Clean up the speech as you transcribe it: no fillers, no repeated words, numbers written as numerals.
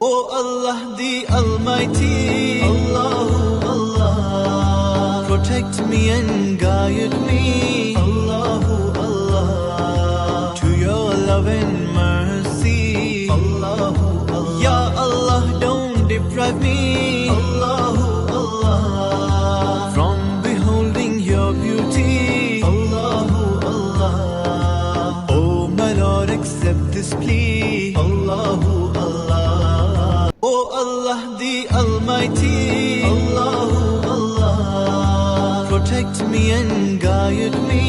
O Allah the Almighty, Allahu Allah, protect me and guide me, Allahu Allah, to your love and mercy, Allahu Allah. Ya Allah, don't deprive me, Allahu Allah, from beholding your beauty, Allahu Allah. Oh my Lord, accept this plea, Allahu Allah. O Allah the Almighty, Allahu Allah, protect me and guide me,